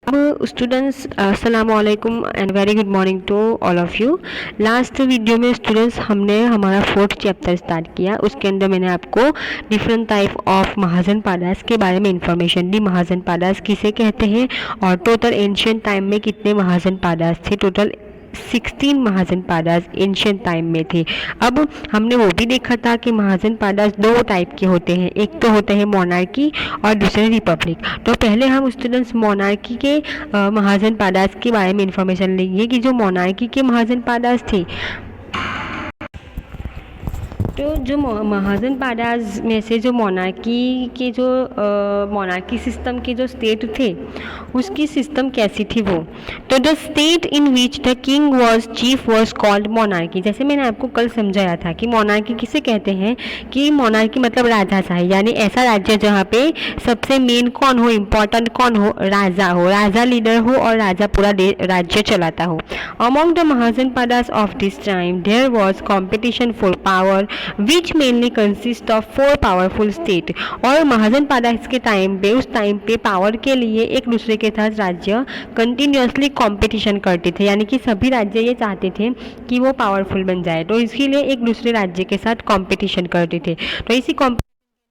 अब स्टूडेंट्स अस्सलाम वालेकुम and very good morning to all of you. Last video में स्टूडेंट्स हमने हमारा 4th चैप्टर स्टार्ट किया। उसके अंदर मैंने आपको डिफरेंट टाइप ऑफ महाजन पाडास के बारे में इंफॉर्मेशन दी। महाजन पाडास किसे कहते हैं और टोटल एंशियंट टाइम में कितने महाजन पाडास थे। टोटल 16 महाजन पाडास एंशियंट टाइम में थे। अब हमने वो भी देखा था कि महाजन पाडास दो टाइप के होते हैं, एक तो होते हैं मोनार्की और दूसरे रिपब्लिक। तो पहले हम स्टूडेंट्स मोनार्की के महाजन पाडास के बारे में इंफॉर्मेशन लेंगे कि जो मोनार्की के महाजन पाडास थे, तो जो महाजन पाडास में से जो मोनार्की के जो मोनार्की सिस्टम के जो स्टेट थे उसकी सिस्टम कैसी थी वो, तो the state in which the king was chief was called monarchy. जैसे मैंने आपको कल समझाया था कि मोनार्की किसे कहते हैं कि मोनार्की मतलब राजाशाही, यानी ऐसा राज्य जहाँ पे सबसे मेन कौन हो, इम्पोर्टेंट कौन हो, राजा हो, राजा लीडर हो और राजा पूरा राज्य चलाता हो। Among the mahajanapadas of this time there was competition for power which mainly consist of 4 powerful state. और महाजन पाडास के टाइम पे, उस टाइम पे पावर के लिए एक दूसरे के साथ राज्य कंटिन्यूसली कंपटीशन करते थे, यानी कि सभी राज्य ये चाहते थे कि वो पावरफुल बन जाए, तो इसके लिए एक दूसरे राज्य के साथ कंपटीशन करते थे। तो इसी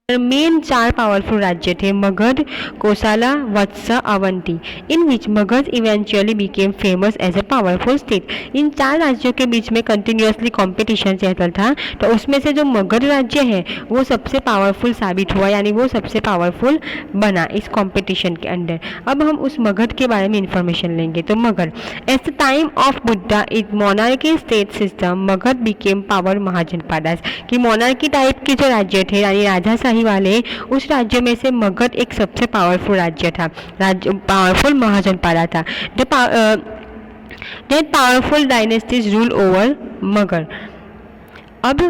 मेन 4 पावरफुल राज्य थे, Magadha, Kosala, Vatsa, Avanti, in which Magadha eventually became famous as a powerful state. इन 4 राज्यों के बीच में कंटिन्यूसली कंपटीशन चलता था, तो उसमें से जो मगध राज्य है वो सबसे पावरफुल साबित हुआ, यानी वो सबसे पावरफुल बना इस कंपटीशन के अंदर। अब हम उस मगध के बारे में इंफॉर्मेशन लेंगे। तो Magadha, at the time of Buddha it monarchy state system Magadha became power mahajanapadas, कि मोनार्की टाइप के जो राज्य थे यानी राजाशाही वाले, उस राज्य में से मगध एक सबसे पावरफुल राज्य था, पावरफुल महाजन पाडा था। That powerful dynasties rule over Magadh. अब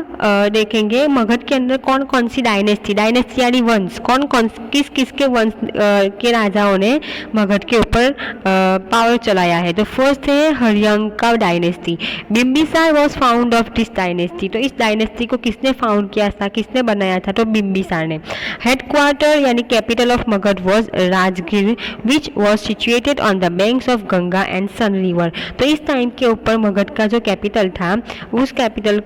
देखेंगे मगध के अंदर कौन कौन सी डायनेस्टी यानी वंश, कौन कौन किस किस के वंश के राजाओं ने मगध के ऊपर पावर चलाया है। तो फर्स्ट है Haryanka dynasty. Bimbisara was found of this dynasty. तो इस डायनेस्टी को किसने फाउंड किया था, किसने बनाया था, तो बिम्बिसार ने। हेडक्वार्टर यानी capital of Magadh was Rajgir which was situated on the banks of Ganga and Son river. तो इस टाइम के ऊपर मगध का जो कैपिटल था, उस कैपिटल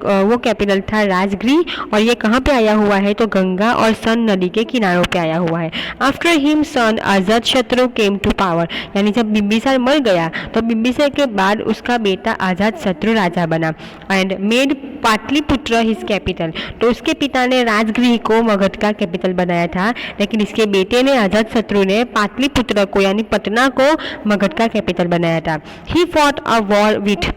था राजगृह, और ये कहाँ पे आया हुआ है, तो गंगा और सन नदी के किनारों पे आया हुआ है। आफ्टर हिम सन अजात शत्रु केम टू पावर, यानी जब बिम्बिसार मर गया तो बिम्बिसार के बाद उसका बेटा अजात शत्रु राजा बना, and made Pataliputra his capital. तो उसके पिता ने राजगृह को मगध का कैपिटल बनाया था, लेकिन इसके बेटे ने अजात शत्रु ने पाटलिपुत्र को यानी पटना को मगध का कैपिटल बनाया था। He fought a war with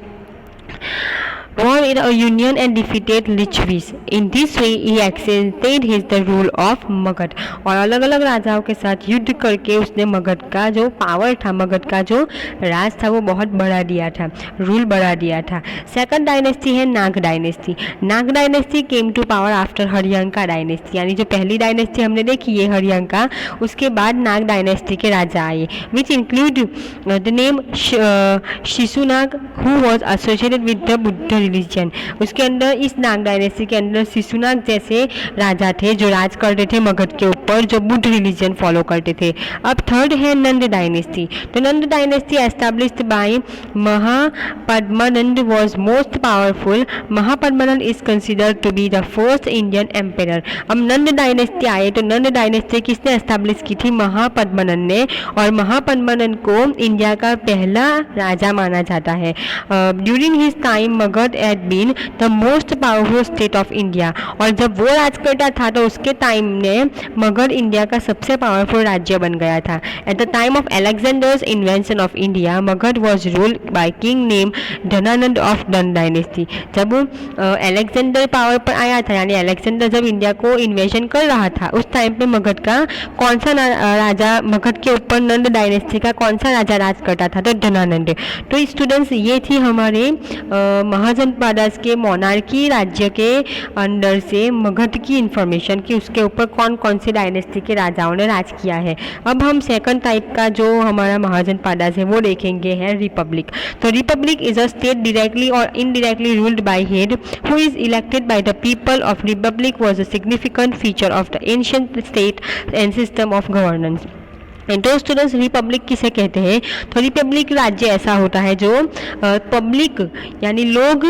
in a union and defeated Lichvis. In this way he extended his the rule of Magadh. और अलग अलग राजाओं के साथ युद्ध करके उसने मगध का जो पावर था, मगध का जो राज था वो बहुत बढ़ा दिया था, रूल बढ़ा दिया था। सेकंड डायनेस्टी है Naga dynasty. Naga dynasty came to power after Haryanka dynasty, यानी जो पहली डायनेस्टी हमने देखी है हरियंका, उसके बाद नाग डायनेस्टी के राजा आए, which include the name Shishunaga who was associated with the Buddha religion. उसके अंदर इस नाग डायनेस्टी के अंदर शिशुनाग जैसे राजा थे जो राज करते थे मगध के ऊपर, जो बुद्ध रिलीजन फॉलो करते थे। अब थर्ड है नंद डायनेस्टी। तो Nanda dynasty established by Mahapadmananda was most powerful. Mahapadmananda is considered to be the first Indian emperor. अब नंद डायनेस्टी आए तो नंद डायनेस्टी किसने एस्टैब्लिश की थी, महापद्मानंद ने, और महापद्मानंद को इंडिया का पहला राजा माना जाता है। During his time Magadh had been the most powerful state of India. और जब वो राज करता था तो उसके टाइम में मगध इंडिया का सबसे पावरफुल राज्य बन गया था। Eight the time of Alexander's invention of India Magadh was ruled by king name Dhanananda of Nand dynasty. जब अलेक्जेंडर पावर पर आया था, यानी अलेक्जेंडर जब इंडिया को इन्वेशन कर रहा था, उस टाइम पे मगध का कौन सा राजा, मगध के ऊपर नंद डायनेस्टी का कौन सा राजा राज करता था, तो धनानंद। तो स्टूडेंट्स ये थी हमारे महाजन पाडास के मोनार्की राज्य के अंदर से मगध की इंफॉर्मेशन कि उसके ऊपर कौन कौन सी डायनेस्टी के राजाओं ने राज किया है। अब हम सेकंड टाइप का जो हमारा महाजन पाडास है वो देखेंगे है रिपब्लिक। तो republic is a state directly और indirectly ruled by head who is elected by the people of republic was a significant feature of the ancient state and system of governance. तो स्टूडेंट्स रिपब्लिक किसे कहते हैं? तो Republic राज्य ऐसा होता है जो पब्लिक यानी लोग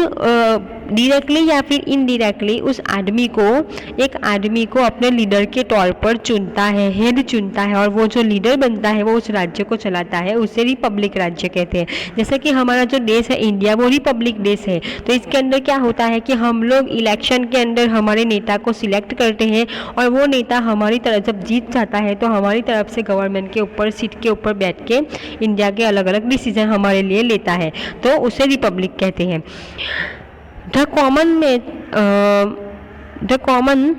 डायरेक्टली या फिर इनडायरेक्टली उस आदमी को, एक आदमी को अपने लीडर के तौर पर चुनता है, हेड चुनता है, और वो जो लीडर बनता है वो उस राज्य को चलाता है, उसे रिपब्लिक राज्य कहते हैं। जैसे कि हमारा जो देश है इंडिया, वो रिपब्लिक देश है। तो इसके अंदर क्या होता है कि हम लोग इलेक्शन के अंदर हमारे नेता को सिलेक्ट करते हैं, और वो नेता हमारी तरफ जब जीत जाता है तो हमारी तरफ से गवर्नमेंट के ऊपर, सीट के ऊपर बैठ के इंडिया के अलग अलग डिसीजन हमारे लिए लेता है, तो उसे रिपब्लिक कहते हैं। द कॉमन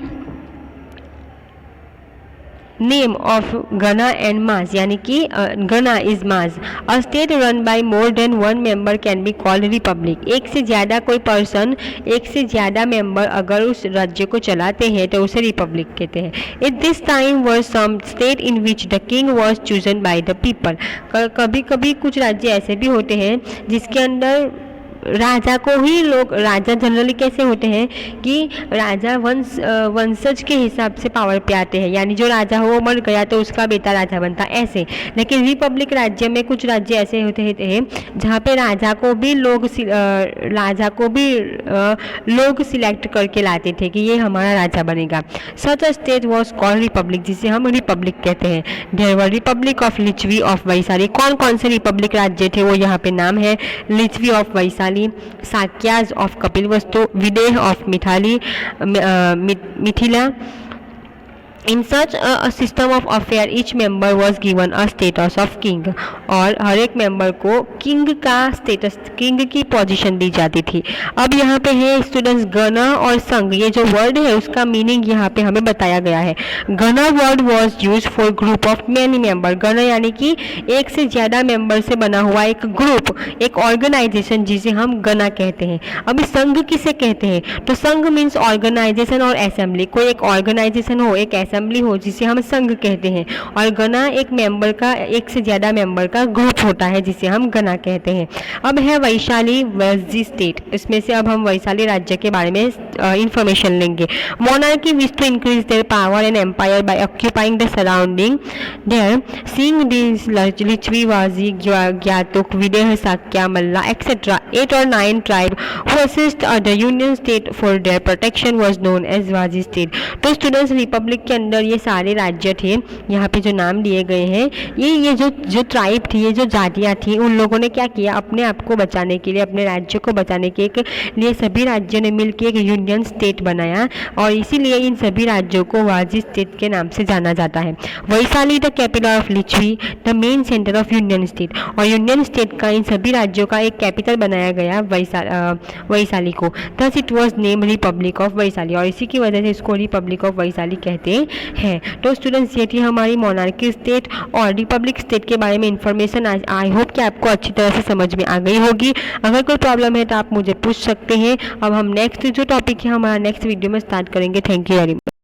नेम ऑफ गना एंड मास, यानी कि गना is mass. A state run by more than one member can be called Republic. एक से ज़्यादा कोई पर्सन, एक से ज़्यादा मेंबर अगर उस राज्य को चलाते हैं तो उसे रिपब्लिक कहते हैं। At this time were some state in which the king was chosen by the people. कभी कभी कुछ राज्य ऐसे भी होते हैं जिसके अंदर राजा को ही लोग, राजा जनरली कैसे होते हैं कि राजा वंशज के हिसाब से पावर पे आते हैं, यानी जो राजा हो वो मर गया तो उसका बेटा राजा बनता, ऐसे। लेकिन रिपब्लिक राज्य में कुछ राज्य ऐसे होते हैं जहाँ पे राजा को भी लोग सिलेक्ट करके लाते थे कि ये हमारा राजा बनेगा। Such a state was called republic, जिसे हम रिपब्लिक कहते हैं। There were republic of Lichchhavi of Vaishali. कौन कौन से रिपब्लिक राज्य थे वो यहाँ पे नाम है। Lichchhavi of Vaishali, Sakyas of Kapilavastu, Videha of Mithila. In such a system of affair each member was given a status of king. और हर एक मेंबर को किंग का स्टेटस, किंग की पोजीशन दी जाती थी। अब यहाँ पे है स्टूडेंट्स गना और संघ, ये जो वर्ड है उसका मीनिंग यहाँ पे हमें बताया गया है। गना word was use for group of many member. गना यानी कि एक से ज़्यादा मेंबर से बना हुआ एक ग्रुप, एक ऑर्गेनाइजेशन, जिसे हम गना कहते हैं। अब संघ किसे कहते हैं? तो संघ मीन्स ऑर्गेनाइजेशन और असेंबली। कोई एक ऑर्गेनाइजेशन हो, एक असेंबली हो, जिसे हम संघ कहते हैं। और गना एक मेंबर का, एक से ज़्यादा मेंबर का ग्रुप होता है, जिसे हम गना कहते हैं। अब है वैशाली वर्जी स्टेट। इसमें से अब हम वैशाली राज्य के बारे में इंफॉर्मेशन लेंगे। Monarchy wish to increase their power and empire by occupying the surrounding there, seeing this Lichchhavi, Vajji, Jnatrika, Videha, Sakya, Malla etcetera 8 or 9 tribe who assist the union state for their protection was known as Vajji state. तो students republic के अंदर ये सारे राज्य थे, यहाँ पे जो नाम दिए गए हैं, ये जो ट्राइब थी, ये जो जातियाँ थी, उन लोगों ने क्या किया, अपने आप को बचाने के लिए, अपने राज्य को बचाने के लिए सभी राज्यों ने मिलकर एक यूनियन स्टेट बनाया, और इसीलिए इन सभी राज्यों को वाजी स्टेट के नाम से जाना जाता है। Vaishali the capital of Lichchhavi, the main centre of union state. और यूनियन स्टेट का, इन सभी राज्यों का एक कैपिटल बनाया गया वैशाली को। Thus it was name Republic of Vaishali, और इसी की वजह से इसको रिपब्लिक ऑफ वैशाली कहते हैं। तो स्टूडेंट्स ये थी हमारी मोनार्की स्टेट और रिपब्लिक स्टेट के बारे में इंफॉर्मेशन। आई होप कि आपको अच्छी तरह से समझ में आ गई होगी। अगर कोई प्रॉब्लम है तो आप मुझे पूछ सकते हैं। अब हम नेक्स्ट जो टॉपिक है हमारा नेक्स्ट वीडियो में स्टार्ट करेंगे। Thank you very much.